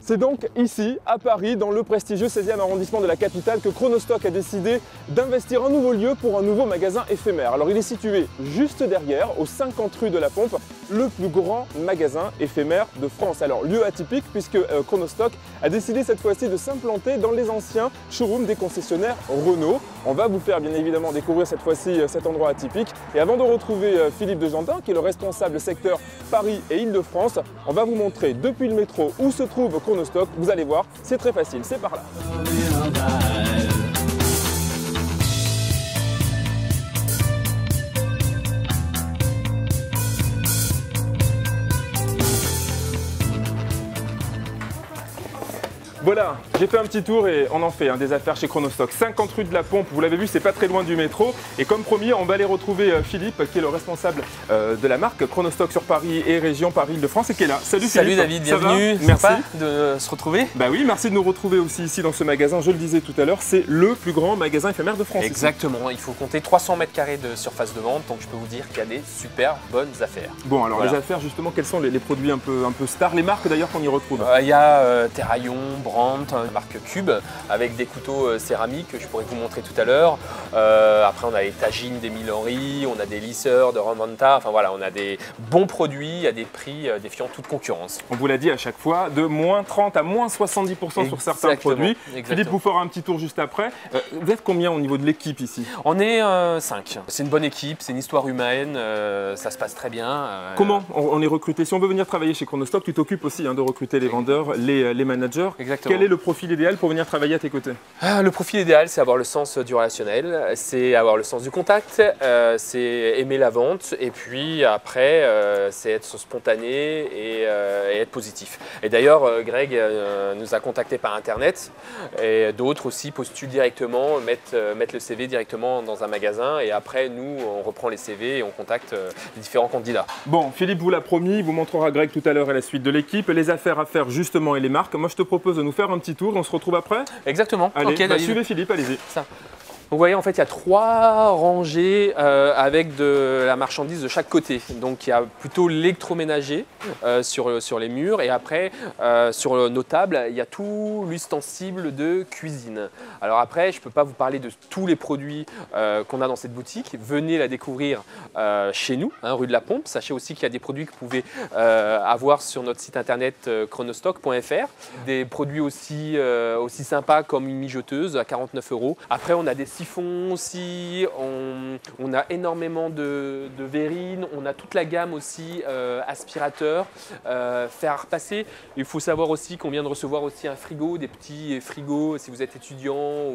C'est donc ici, à Paris, dans le prestigieux 16e arrondissement de la capitale, que Chronostock a décidé d'investir un nouveau lieu pour un nouveau magasin éphémère. Alors il est situé juste derrière, aux 50 rue de la Pompe, le plus grand magasin éphémère de France. Alors lieu atypique puisque Chronostock a décidé cette fois-ci de s'implanter dans les anciens showrooms des concessionnaires Renault. On va vous faire bien évidemment découvrir cette fois-ci cet endroit atypique. Et avant de retrouver Philippe Degentin, qui est le responsable secteur Paris et Île-de-France, on va vous montrer depuis le métro où se trouve Chronostock. Vous allez voir, c'est très facile, c'est par là. Voilà, j'ai fait un petit tour et on en fait des affaires chez Chronostock. 50 rue de la Pompe, vous l'avez vu, c'est pas très loin du métro. Et comme promis, on va aller retrouver Philippe, qui est le responsable de la marque Chronostock sur Paris et région Paris-Île-de-France et qui est là. Salut Philippe. Salut David, bienvenue. Merci de se retrouver. Bah oui, merci de nous retrouver aussi ici dans ce magasin. Je le disais tout à l'heure, c'est le plus grand magasin éphémère de France. Exactement, ici. Il faut compter 300 mètres carrés de surface de vente, donc je peux vous dire qu'il y a des super bonnes affaires. Bon, alors voilà. Les affaires, justement, quels sont les produits un peu stars, les marques d'ailleurs qu'on y retrouve? Il y a Terraillon, Brandt, marque Cube, avec des couteaux céramiques que je pourrais vous montrer tout à l'heure. Après, on a les tagines d'Émile Henry, on a des lisseurs de Ramanta. Enfin voilà, on a des bons produits à des prix défiant toute concurrence. On vous l'a dit à chaque fois, de moins 30 à moins 70% sur certains produits. Exactement. Philippe vous fera un petit tour juste après. Vous êtes combien au niveau de l'équipe ici? On est 5. C'est une bonne équipe, c'est une histoire humaine, ça se passe très bien. Comment on est recruté? Si on veut venir travailler chez Chronostock, tu t'occupes aussi de recruter les vendeurs, les managers. Exactement. Quel est le profil idéal pour venir travailler à tes côtés? Le profil idéal, c'est avoir le sens du relationnel, c'est avoir le sens du contact, c'est aimer la vente et puis après, c'est être spontané et être positif. Et d'ailleurs, Greg nous a contactés par internet et d'autres aussi postulent directement, mettent le CV directement dans un magasin et après, nous, on reprend les CV et on contacte les différents candidats. Bon, Philippe vous l'a promis, il vous montrera Greg tout à l'heure et la suite de l'équipe, les affaires à faire justement et les marques. Moi, je te propose de nous faire un petit tour. On se retrouve après? Exactement. Allez, okay, suivez Philippe, allez-y. Vous voyez, en fait, il y a 3 rangées avec de la marchandise de chaque côté. Donc, il y a plutôt l'électroménager sur les murs et après, sur nos tables, il y a tout l'ustensile de cuisine. Alors après, je ne peux pas vous parler de tous les produits qu'on a dans cette boutique. Venez la découvrir chez nous, rue de la Pompe. Sachez aussi qu'il y a des produits que vous pouvez avoir sur notre site internet chronostock.fr. Des produits aussi sympas comme une mijoteuse à 49 €. Après, on a des siphons aussi, on a énormément de verrines, on a toute la gamme aussi aspirateur, fer à repasser. Il faut savoir aussi qu'on vient de recevoir aussi un frigo, des petits frigos si vous êtes étudiant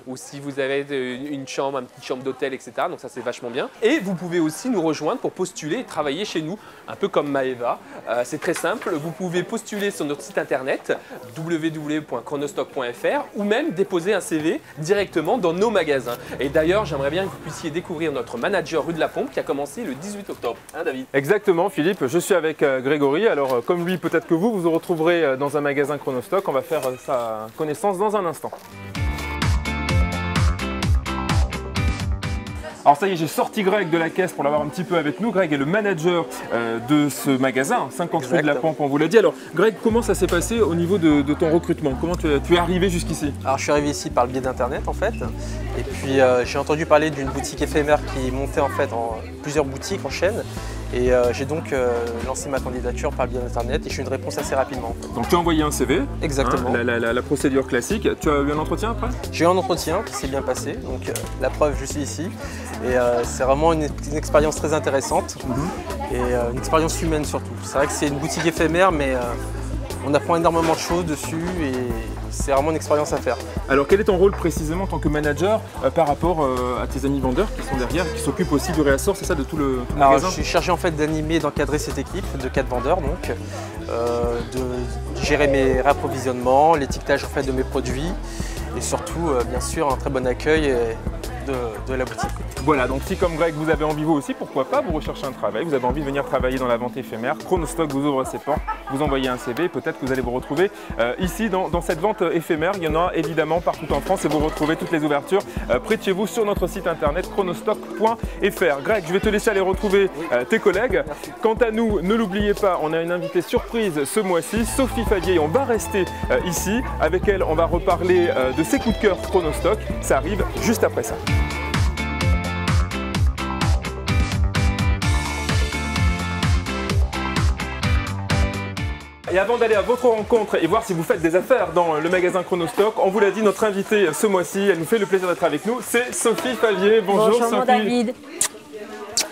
ou si vous avez une petite chambre d'hôtel, etc. Donc ça c'est vachement bien. Et vous pouvez aussi nous rejoindre pour postuler et travailler chez nous, un peu comme Maëva. C'est très simple, vous pouvez postuler sur notre site internet www.chronostock.fr ou même déposer un CV directement dans nos magasins. Et d'ailleurs, j'aimerais bien que vous puissiez découvrir notre manager rue de la Pompe qui a commencé le 18 octobre. Hein, David? Exactement, Philippe. Je suis avec Grégory. Alors, comme lui, peut-être que vous retrouverez dans un magasin Chronostock. On va faire sa connaissance dans un instant. Alors ça y est, j'ai sorti Greg de la caisse pour l'avoir un petit peu avec nous. Greg est le manager de ce magasin, 50 rue de la Pompe, on vous l'a dit. Alors Greg, comment ça s'est passé au niveau de ton recrutement? Comment tu es arrivé jusqu'ici? Alors je suis arrivé ici par le biais d'internet en fait. Et puis j'ai entendu parler d'une boutique éphémère qui montait en fait en plusieurs boutiques en chaîne. Et j'ai donc lancé ma candidature par le biais d'internet et j'ai eu une réponse assez rapidement. Donc tu as envoyé un CV? Exactement. La procédure classique. Tu as eu un entretien après? J'ai eu un entretien qui s'est bien passé, donc la preuve, je suis ici. Et c'est vraiment une expérience très intéressante et une expérience humaine surtout. C'est vrai que c'est une boutique éphémère, mais on apprend énormément de choses dessus et c'est vraiment une expérience à faire. Alors quel est ton rôle précisément en tant que manager par rapport à tes amis vendeurs qui sont derrière, qui s'occupent aussi du réassort, c'est ça, de tout le magasin? Je suis chargé en fait d'animer et d'encadrer cette équipe de 4 vendeurs, donc de gérer mes réapprovisionnements, l'étiquetage en fait de mes produits et surtout bien sûr un très bon accueil de la boutique. Voilà, donc si comme Greg vous avez envie vous aussi, pourquoi pas, vous recherchez un travail, vous avez envie de venir travailler dans la vente éphémère, Chronostock vous ouvre ses portes, vous envoyez un CV, peut-être que vous allez vous retrouver ici dans cette vente éphémère. Il y en a évidemment partout en France et vous retrouvez toutes les ouvertures près de chez vous sur notre site internet chronostock.fr. Greg, je vais te laisser aller retrouver tes collègues. Quant à nous, ne l'oubliez pas, on a une invitée surprise ce mois-ci, Sophie Favier. On va rester ici. Avec elle, on va reparler de ses coups de cœur Chronostock. Ça arrive juste après ça. Et avant d'aller à votre rencontre et voir si vous faites des affaires dans le magasin Chronostock, on vous l'a dit, notre invitée ce mois-ci, elle nous fait le plaisir d'être avec nous, c'est Sophie Favier. Bonjour Sophie. Bonjour David.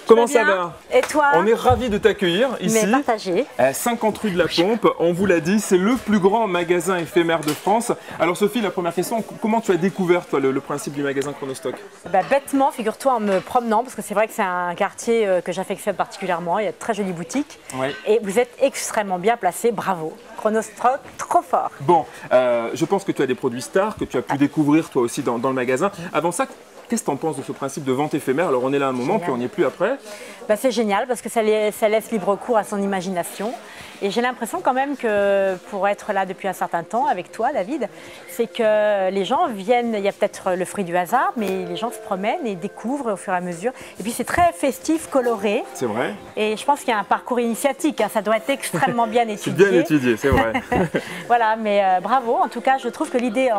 Comment ça va? Et toi? On est ravis de t'accueillir ici, à 50 rue de la Pompe. On vous l'a dit, c'est le plus grand magasin éphémère de France. Alors Sophie, la première question, comment tu as découvert toi, le principe du magasin Chronostock? Bêtement, figure-toi en me promenant, parce que c'est vrai que c'est un quartier que j'affectionne particulièrement, il y a de très jolies boutiques. Oui. Et vous êtes extrêmement bien placé, bravo. Chronostock, trop fort. Bon, je pense que tu as des produits stars que tu as pu découvrir toi aussi dans le magasin. Avant ça, qu'est-ce que tu en penses de ce principe de vente éphémère? Alors on est là un moment, puis on n'y est plus après. C'est génial parce que ça laisse libre cours à son imagination. Et j'ai l'impression quand même que pour être là depuis un certain temps avec toi, David, c'est que les gens viennent, il y a peut-être le fruit du hasard, mais les gens se promènent et découvrent au fur et à mesure. Et puis c'est très festif, coloré. C'est vrai. Et je pense qu'il y a un parcours initiatique, hein, ça doit être extrêmement bien étudié. C'est bien étudié, c'est vrai. Voilà, mais bravo. En tout cas, je trouve que l'idée,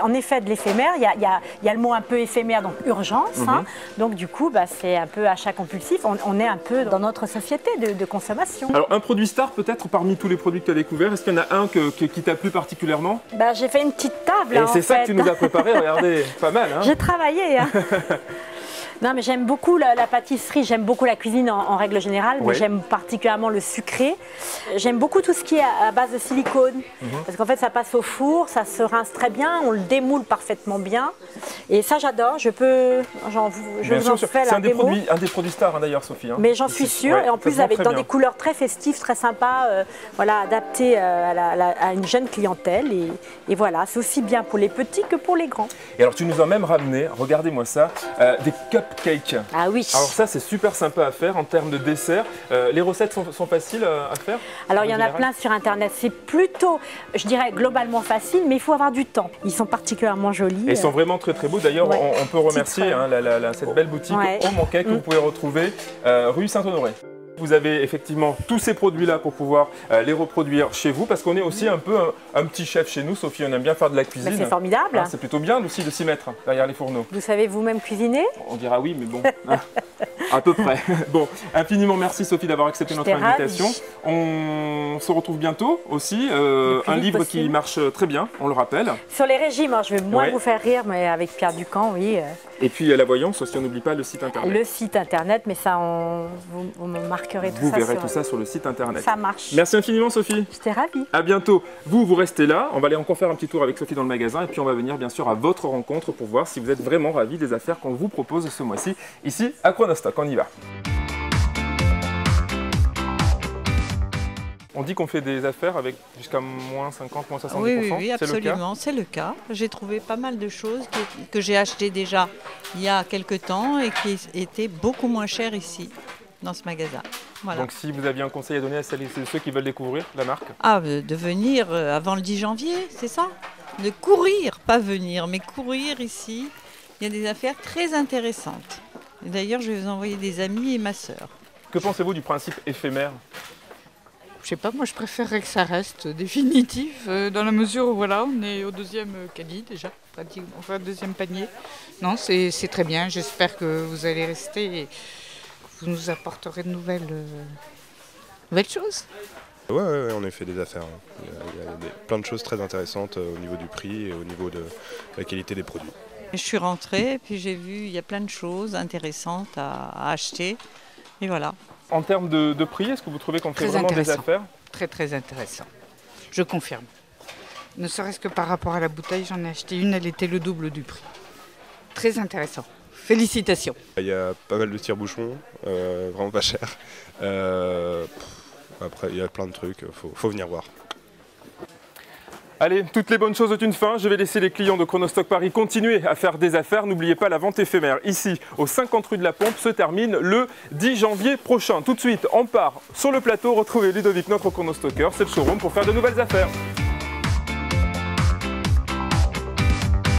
en effet, de l'éphémère, il y a le mot un peu éphémère, donc urgence. Hein. Donc du coup, c'est un peu achat compulsif. On est un peu dans notre société de consommation. Alors un produit star peut-être parmi tous les produits que tu as découverts, est-ce qu'il y en a un qui t'a plu particulièrement? J'ai fait une petite table. Et c'est ça que tu nous as préparé, regardez, pas mal. Hein. J'ai travaillé. Hein. Non, mais j'aime beaucoup la pâtisserie, j'aime beaucoup la cuisine en règle générale, mais j'aime particulièrement le sucré. J'aime beaucoup tout ce qui est à base de silicone, parce qu'en fait ça passe au four, ça se rince très bien, on le démoule parfaitement bien. Et ça j'adore, je vous en fais la démo. C'est un des produits stars hein, d'ailleurs Sophie. Hein. Mais j'en suis sûre, et en plus dans des couleurs très festives, très sympas, voilà, adaptées à une jeune clientèle. Et voilà, c'est aussi bien pour les petits que pour les grands. Et alors tu nous as même ramené, regardez-moi ça, des cupcakes. Ah oui. Alors ça c'est super sympa à faire en termes de dessert. Les recettes sont faciles à faire? Alors il y en a plein sur internet, c'est plutôt, je dirais globalement facile, mais il faut avoir du temps. Ils sont particulièrement jolis. Et ils sont vraiment très très beaux. D'ailleurs on peut remercier hein, cette belle boutique Home Cake que vous pouvez retrouver rue Saint-Honoré. Vous avez effectivement tous ces produits-là pour pouvoir les reproduire chez vous, parce qu'on est aussi un peu un petit chef chez nous. Sophie, on aime bien faire de la cuisine. C'est formidable. C'est plutôt bien aussi de s'y mettre derrière les fourneaux. Vous savez vous-même cuisiner? On dira oui, mais bon, hein, à peu près. Bon, infiniment merci Sophie d'avoir accepté notre invitation. On se retrouve bientôt aussi. Un livre qui marche très bien, on le rappelle. Sur les régimes, hein, je vais moins vous faire rire, mais avec Pierre Ducamp, oui. Et puis la voyance aussi, on n'oublie pas le site internet. Le site internet, mais ça, vous me marquerez tout ça. Vous verrez tout ça sur le site internet. Ça marche. Merci infiniment Sophie. J'étais ravie. À bientôt. Vous restez là. On va aller encore faire un petit tour avec Sophie dans le magasin et puis on va venir bien sûr à votre rencontre pour voir si vous êtes vraiment ravis des affaires qu'on vous propose ce mois-ci ici à Chronostock. On y va. On dit qu'on fait des affaires avec jusqu'à moins 50, moins 70%. Oui, absolument, c'est le cas. J'ai trouvé pas mal de choses que j'ai achetées déjà il y a quelques temps et qui étaient beaucoup moins chères ici, dans ce magasin. Voilà. Donc si vous aviez un conseil à donner à celles et ceux qui veulent découvrir la marque? De venir avant le 10 janvier, c'est ça? De courir, pas venir, mais courir ici. Il y a des affaires très intéressantes. D'ailleurs, je vais vous envoyer des amis et ma sœur. Que pensez-vous du principe éphémère? Je sais pas, moi je préférerais que ça reste définitif, dans la mesure où voilà, on est au deuxième caddie déjà, pratiquement, enfin deuxième panier. Non, c'est très bien, j'espère que vous allez rester et que vous nous apporterez de nouvelles choses. Ouais, on a fait des affaires. Il y a plein de choses très intéressantes au niveau du prix et au niveau de la qualité des produits. Je suis rentrée et puis j'ai vu il y a plein de choses intéressantes à acheter et voilà. En termes de prix, est-ce que vous trouvez qu'on fait vraiment des affaires? Très très intéressant, je confirme. Ne serait-ce que par rapport à la bouteille, j'en ai acheté une, elle était le double du prix. Très intéressant, félicitations. Il y a pas mal de tire-bouchons, vraiment pas cher. Après il y a plein de trucs, faut venir voir. Allez, toutes les bonnes choses ont une fin. Je vais laisser les clients de Chronostock Paris continuer à faire des affaires. N'oubliez pas, la vente éphémère ici, au 50 rue de la Pompe, se termine le 10 janvier prochain. Tout de suite, on part sur le plateau. Retrouvez Ludovic, notre chronostocker. C'est le showroom pour faire de nouvelles affaires.